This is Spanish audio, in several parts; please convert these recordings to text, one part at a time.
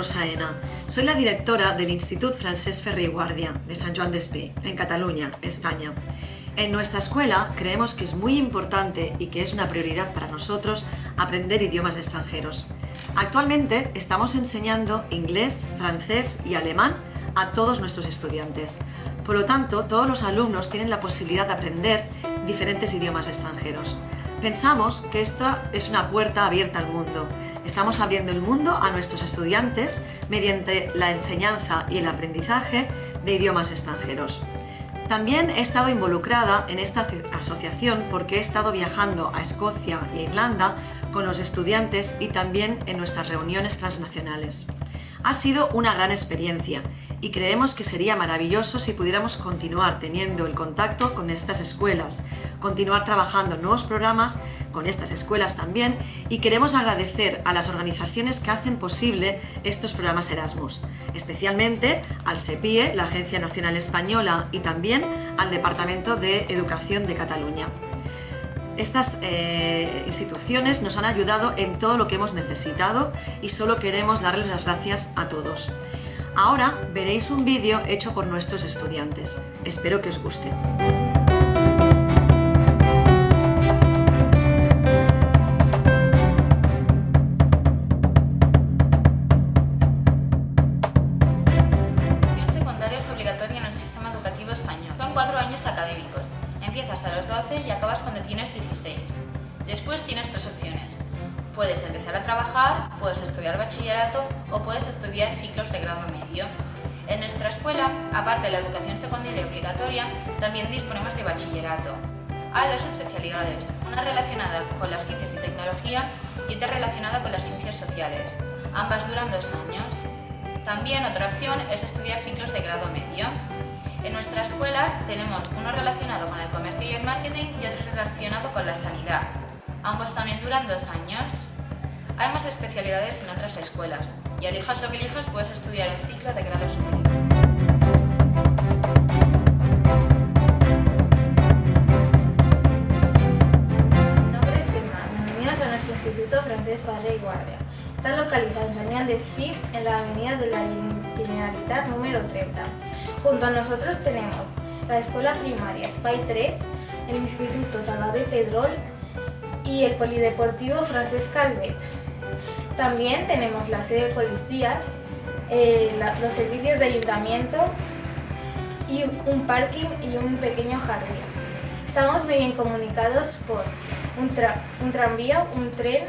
Rosaena. Soy la directora del Institut Francesc Ferrer i Guàrdia de Sant Joan Despí, en Cataluña, España. En nuestra escuela creemos que es muy importante y que es una prioridad para nosotros aprender idiomas extranjeros. Actualmente estamos enseñando inglés, francés y alemán a todos nuestros estudiantes. Por lo tanto, todos los alumnos tienen la posibilidad de aprender diferentes idiomas extranjeros. Pensamos que esta es una puerta abierta al mundo. Estamos abriendo el mundo a nuestros estudiantes mediante la enseñanza y el aprendizaje de idiomas extranjeros. También he estado involucrada en esta asociación porque he estado viajando a Escocia e Irlanda con los estudiantes y también en nuestras reuniones transnacionales. Ha sido una gran experiencia y creemos que sería maravilloso si pudiéramos continuar teniendo el contacto con estas escuelas, continuar trabajando en nuevos programas con estas escuelas también, y queremos agradecer a las organizaciones que hacen posible estos programas Erasmus, especialmente al SEPIE, la Agencia Nacional Española, y también al Departamento de Educación de Cataluña. Estas instituciones nos han ayudado en todo lo que hemos necesitado y solo queremos darles las gracias a todos. Ahora veréis un vídeo hecho por nuestros estudiantes. Espero que os guste. La educación secundaria es obligatoria en el sistema educativo español. Son 4 años académicos. Empiezas a los 12 y acabas cuando tienes 16. Después tienes 3 opciones. Puedes empezar a trabajar, puedes estudiar bachillerato o puedes estudiar ciclos de grado medio. En nuestra escuela, aparte de la educación secundaria obligatoria, también disponemos de bachillerato. Hay 2 especialidades, una relacionada con las ciencias y tecnología y otra relacionada con las ciencias sociales. Ambas duran 2 años. También otra opción es estudiar ciclos de grado medio. En nuestra escuela tenemos uno relacionado con el comercio y el marketing y otro relacionado con la sanidad. Ambos también duran 2 años. Hay más especialidades en otras escuelas y elijas lo que elijas puedes estudiar un ciclo de grado superior. Mi nombre es Emma. Bienvenidos a nuestro Instituto Francesc Ferrer i Guàrdia. Está localizado en Sant Joan Despí, en la avenida de la Generalitat número 30. Junto a nosotros tenemos la escuela primaria Espai 3, el Instituto Salvador Pedrol y el Polideportivo Francesc Calvet. También tenemos la sede de policías, los servicios de ayuntamiento y un parking y un pequeño jardín. Estamos muy bien comunicados por un tranvía, un tren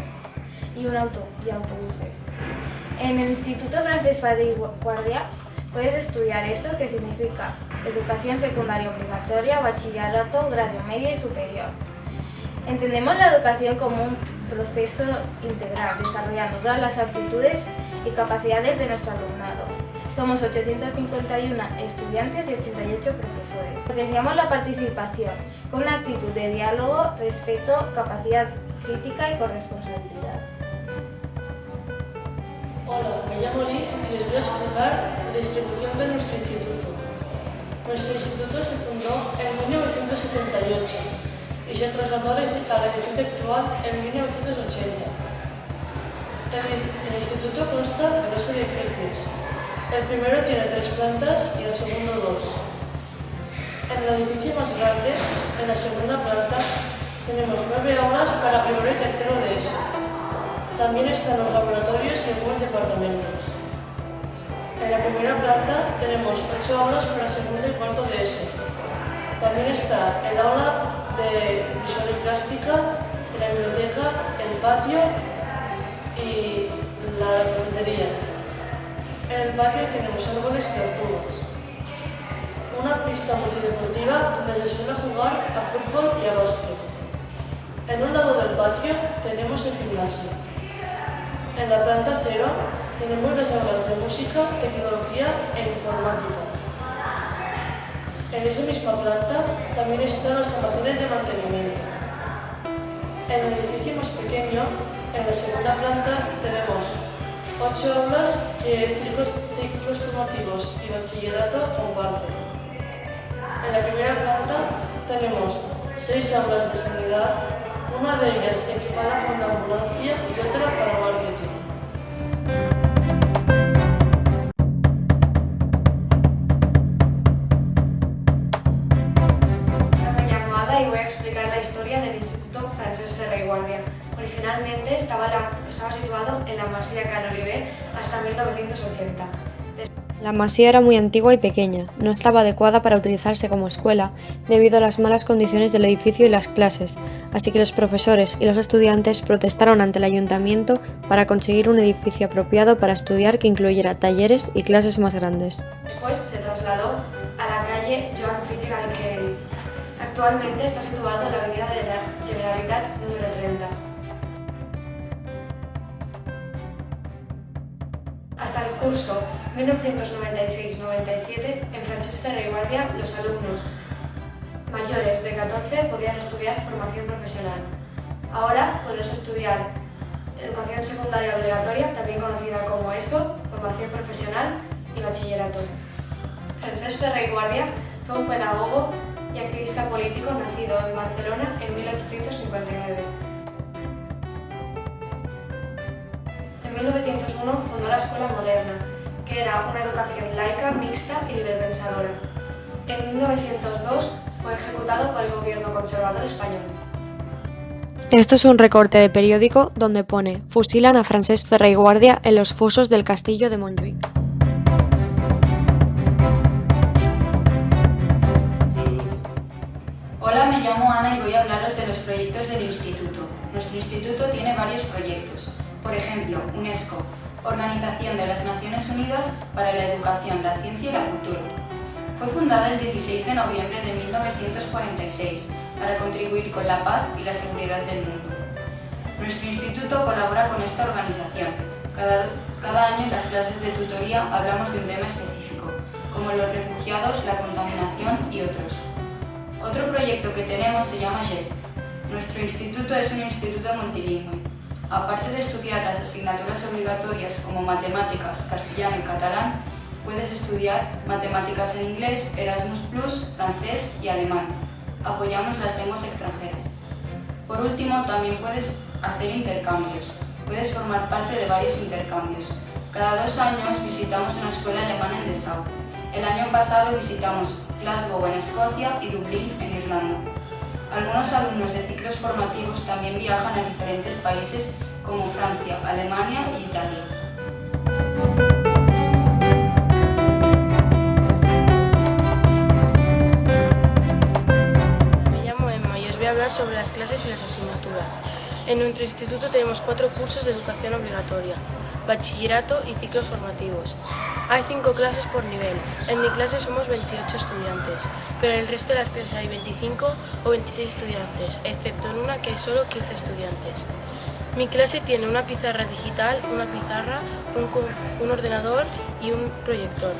y autobuses. En el Instituto Francesc Ferrer i Guàrdia puedes estudiar eso, que significa educación secundaria obligatoria, bachillerato, grado medio y superior. Entendemos la educación como un proceso integral, desarrollando todas las aptitudes y capacidades de nuestro alumnado. Somos 851 estudiantes y 88 profesores. Potenciamos la participación con una actitud de diálogo, respeto, capacidad crítica y corresponsabilidad. Hola, me llamo Liz y les voy a explicar la distribución de nuestro instituto. Nuestro instituto se fundó en 1978 y se trasladó al edificio actual en 1980. El instituto consta de 2 edificios. El primero tiene 3 plantas y el segundo 2. En el edificio más grande, en la segunda planta, tenemos 9 aulas para primero y tercero de ESO. También están los laboratorios y algunos departamentos. En la primera planta tenemos 8 aulas para segundo y cuarto de ESO. También está el aula de visual y plástica, la biblioteca, el patio y la cafetería. En el patio tenemos árboles y tortugas. Una pista multideportiva donde se suele jugar a fútbol y a básquet. En un lado del patio tenemos el gimnasio. En la planta 0 tenemos las aulas de música, tecnología e informática. En esa misma planta también están los almacenes de mantenimiento. En el edificio más pequeño, en la segunda planta, tenemos 8 aulas que ciclos formativos y bachillerato comparten. En la primera planta tenemos 6 aulas de sanidad, una de ellas equipada con una ambulancia y otra para marketing. Guardia. Originalmente estaba situado en la Masía Can Oliver hasta 1980. La masía era muy antigua y pequeña, no estaba adecuada para utilizarse como escuela debido a las malas condiciones del edificio y las clases, así que los profesores y los estudiantes protestaron ante el ayuntamiento para conseguir un edificio apropiado para estudiar que incluyera talleres y clases más grandes. Después se trasladó a la calle Joan Fitzgerald Kennedy. Actualmente está situado en la avenida de la Generalitat número 30. Hasta el curso 1996-97, en Francesc Ferrer i Guàrdia, los alumnos mayores de 14 podían estudiar formación profesional. Ahora puedes estudiar educación secundaria obligatoria, también conocida como ESO, formación profesional y bachillerato. Francesc Ferrer i Guàrdia fue un pedagogo y activista político nacido en Barcelona en 1859. En 1901 fundó la Escuela Moderna, que era una educación laica, mixta y librepensadora. En 1902 fue ejecutado por el gobierno conservador español. Esto es un recorte de periódico donde pone: fusilan a Francesc Ferrer i Guàrdia en los fosos del castillo de Montjuïc. Hola, me llamo Ana y voy a hablaros de los proyectos del instituto. Nuestro instituto tiene varios proyectos. Por ejemplo, UNESCO, Organización de las Naciones Unidas para la Educación, la Ciencia y la Cultura. Fue fundada el 16 de noviembre de 1946 para contribuir con la paz y la seguridad del mundo. Nuestro instituto colabora con esta organización. Cada año en las clases de tutoría hablamos de un tema específico, como los refugiados, la contaminación y otros. Otro proyecto que tenemos se llama GEP. Nuestro instituto es un instituto multilingüe. Aparte de estudiar las asignaturas obligatorias como matemáticas, castellano y catalán, puedes estudiar matemáticas en inglés, Erasmus+, francés y alemán. Apoyamos las lenguas extranjeras. Por último, también puedes hacer intercambios. Puedes formar parte de varios intercambios. Cada 2 años visitamos una escuela alemana en Dessau. El año pasado visitamos Glasgow en Escocia y Dublín en Irlanda. Algunos alumnos de ciclos formativos también viajan a diferentes países como Francia, Alemania y Italia. Me llamo Emma y os voy a hablar sobre las clases y las asignaturas. En nuestro instituto tenemos 4 cursos de educación obligatoria, bachillerato y ciclos formativos. Hay 5 clases por nivel. En mi clase somos 28 estudiantes, pero en el resto de las clases hay 25 o 26 estudiantes, excepto en una que hay solo 15 estudiantes. Mi clase tiene una pizarra digital, una pizarra, un ordenador y un proyector.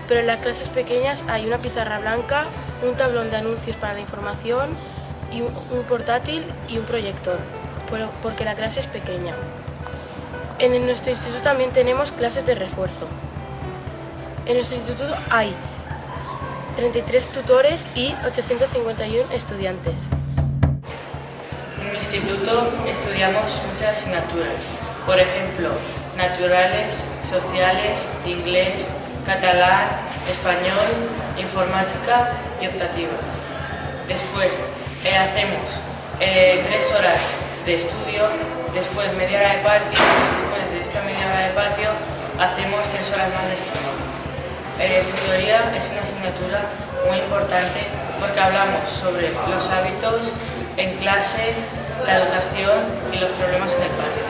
Pero en las clases pequeñas hay una pizarra blanca, un tablón de anuncios para la información, y un portátil y un proyector, porque la clase es pequeña. En nuestro instituto también tenemos clases de refuerzo. En nuestro instituto hay 33 tutores y 851 estudiantes. En mi instituto estudiamos muchas asignaturas, por ejemplo, naturales, sociales, inglés, catalán, español, informática y optativa. Después hacemos 3 horas de estudio, después media hora de patio, después de esta media hora de patio hacemos 3 horas más de estudio. Tutoría es una asignatura muy importante porque hablamos sobre los hábitos en clase, la educación y los problemas en el patio.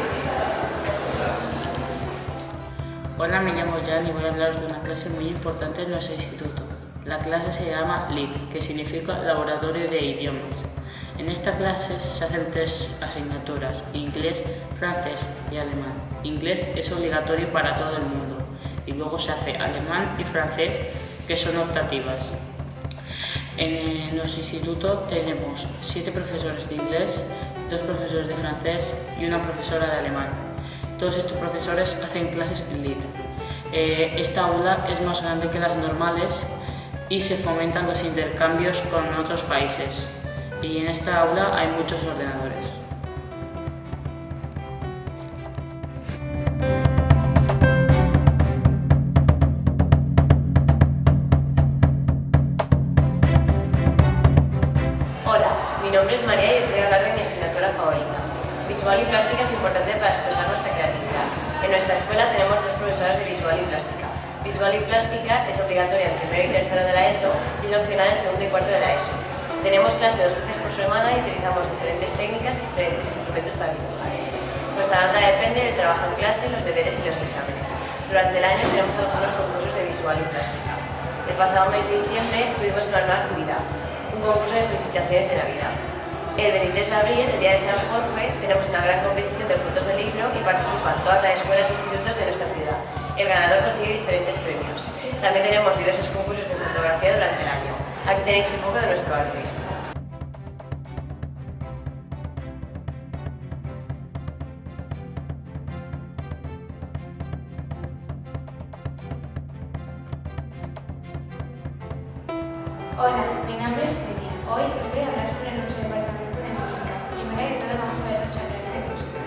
Hola, me llamo Jan y voy a hablaros de una clase muy importante en nuestro instituto. La clase se llama LIT, que significa Laboratorio de Idiomas. En esta clase se hacen 3 asignaturas: inglés, francés y alemán. Inglés es obligatorio para todo el mundo y luego se hace alemán y francés, que son optativas. En nuestro instituto tenemos 7 profesores de inglés, 2 profesores de francés y una profesora de alemán. Todos estos profesores hacen clases en LIT. Esta aula es más grande que las normales y se fomentan los intercambios con otros países. Y en esta aula hay muchos ordenadores. Hola, mi nombre es María y os voy a hablar de mi asignatura favorita. visual y plástica es importante para expresar nuestra creatividad. En nuestra escuela tenemos 2 profesoras de visual y plástica. Visual y plástica es obligatoria en primero y tercero de la ESO y es opcional en segundo y cuarto de la ESO. Tenemos clase 2 veces por semana y utilizamos diferentes técnicas y diferentes instrumentos para dibujar. Nuestra nota depende del trabajo en clase, los deberes y los exámenes. Durante el año tenemos algunos concursos de visual y plástica. El pasado mes de diciembre tuvimos una nueva actividad, un concurso de felicitaciones de Navidad. El 23 de abril, el día de San Jorge, tenemos una gran competición de fotos de libro y participan todas las escuelas e institutos de nuestra ciudad. El ganador consigue diferentes premios. También tenemos diversos concursos de fotografía durante el año. Aquí tenéis un poco de nuestro arte. Hola, mi nombre es Celia. Hoy os voy a hablar sobre nuestro departamento de música. Primero de todo vamos a ver nuestra clase de música.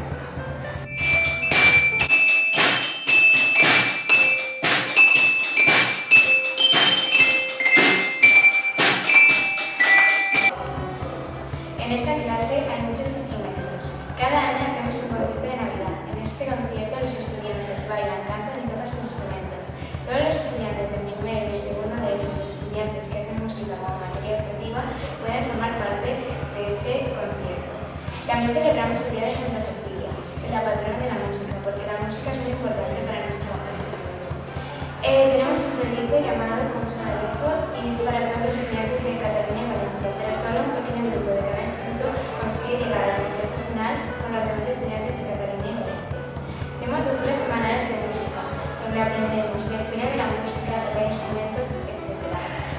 En esta clase hay muchos instrumentos. Cada año hacemos un concierto de Navidad. En este concierto los estudiantes bailan, cantan y tocan sus instrumentos. Solo los estudiantes del primero y segundo de esos estudiantes que hacen música como materia optativa pueden formar parte de este concierto. También celebramos el Día de Santa Cecilia, la patrona de la música, porque la música es muy importante para nuestro instituto. Tenemos un proyecto llamado Concurso Maravilloso y es para todos los estudiantes de Cataluña y Valencia, pero solo un pequeño grupo de cada instituto consigue llegar al concierto final con los demás estudiantes de Cataluña y Valencia. Tenemos 2 horas semanales de música, donde aprendemos la historia de la música, tocar instrumentos, etc.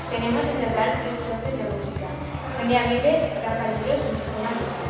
Tenemos en total 3 profes de música. Sonia Vives, Rafael Ríos y Cristina Luna.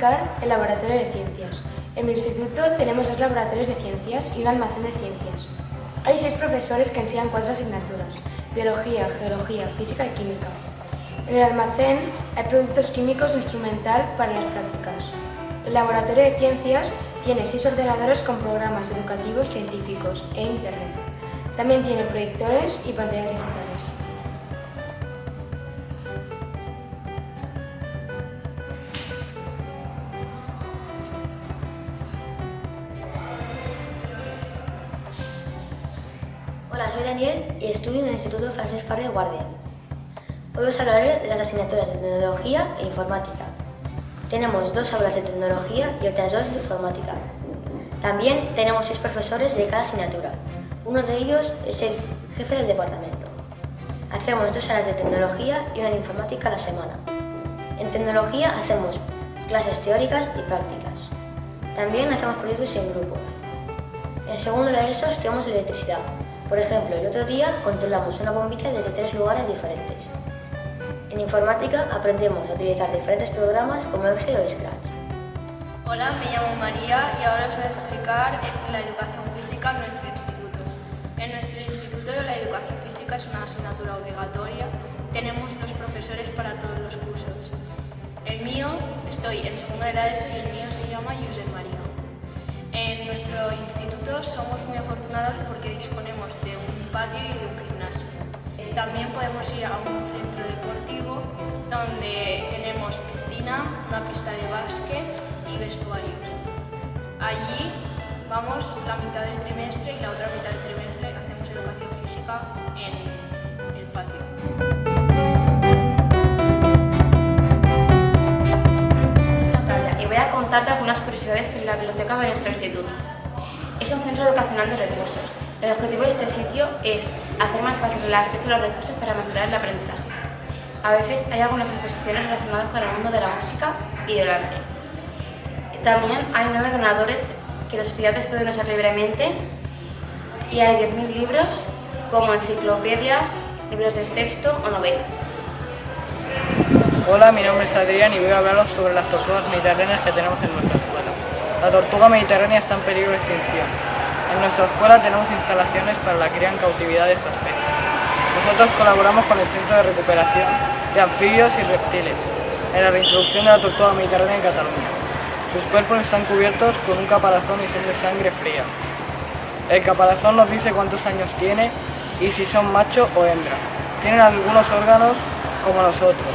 explicar el laboratorio de ciencias. En mi instituto tenemos 2 laboratorios de ciencias y un almacén de ciencias. Hay 6 profesores que enseñan 4 asignaturas: biología, geología, física y química. En el almacén hay productos químicos instrumental para las prácticas. El laboratorio de ciencias tiene 6 ordenadores con programas educativos científicos e internet. También tiene proyectores y pantallas digitales. Hola, soy Daniel y estudio en el Instituto Francesc Ferrer i Guàrdia. Hoy os hablaré de las asignaturas de tecnología e informática. Tenemos 2 aulas de tecnología y otras 2 de informática. También tenemos 6 profesores de cada asignatura. Uno de ellos es el jefe del departamento. Hacemos 2 horas de tecnología y una de informática a la semana. En tecnología hacemos clases teóricas y prácticas. También hacemos proyectos en grupo. En segundo de la ESO estudiamos electricidad. Por ejemplo, el otro día controlamos una bombilla desde 3 lugares diferentes. En informática aprendemos a utilizar diferentes programas como Excel o Scratch. Hola, me llamo María y ahora os voy a explicar la educación física en nuestro instituto. En nuestro instituto la educación física es una asignatura obligatoria. Tenemos 2 profesores para todos los cursos. El mío, estoy en segundo de la ESO y el mío se llama Josep María. En nuestro instituto somos muy afortunados porque disponemos de un patio y de un gimnasio. También podemos ir a un centro deportivo donde tenemos piscina, una pista de básquet y vestuarios. Allí vamos la mitad del trimestre y la otra mitad del trimestre hacemos educación física en el patio. Y voy a contarte algunas curiosidades sobre la biblioteca de nuestro instituto. Es un centro educacional de recursos. El objetivo de este sitio es hacer más fácil el acceso a los recursos para mejorar el aprendizaje. A veces hay algunas exposiciones relacionadas con el mundo de la música y del arte. También hay 9 ordenadores que los estudiantes pueden usar libremente y hay 10.000 libros como enciclopedias, libros de texto o novelas. Hola, mi nombre es Adrián y voy a hablaros sobre las tortugas mediterráneas que tenemos en nuestra escuela. La tortuga mediterránea está en peligro de extinción. En nuestra escuela tenemos instalaciones para la cría en cautividad de esta especie. Nosotros colaboramos con el Centro de Recuperación de Anfibios y Reptiles en la reintroducción de la tortuga mediterránea en Cataluña. Sus cuerpos están cubiertos con un caparazón y son de sangre fría. El caparazón nos dice cuántos años tiene y si son macho o hembra. Tienen algunos órganos como nosotros: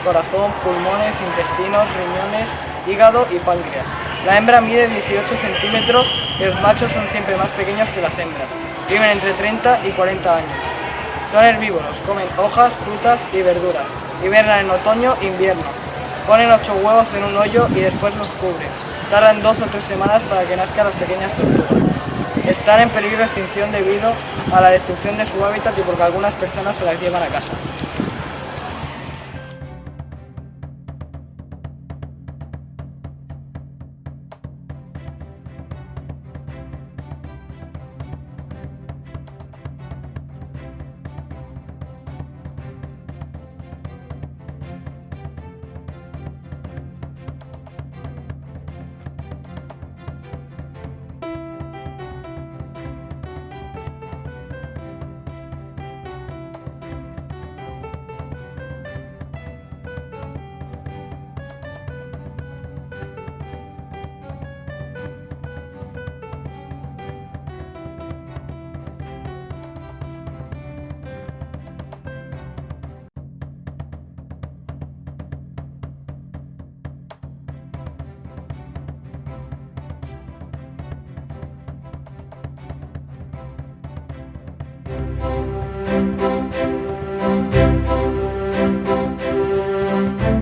corazón, pulmones, intestinos, riñones, hígado y páncreas. La hembra mide 18 centímetros y los machos son siempre más pequeños que las hembras. Viven entre 30 y 40 años. Son herbívoros, comen hojas, frutas y verduras. Hibernan en otoño e invierno. Ponen 8 huevos en un hoyo y después los cubren. Tardan 2 o 3 semanas para que nazcan las pequeñas tortugas. Están en peligro de extinción debido a la destrucción de su hábitat y porque algunas personas se las llevan a casa.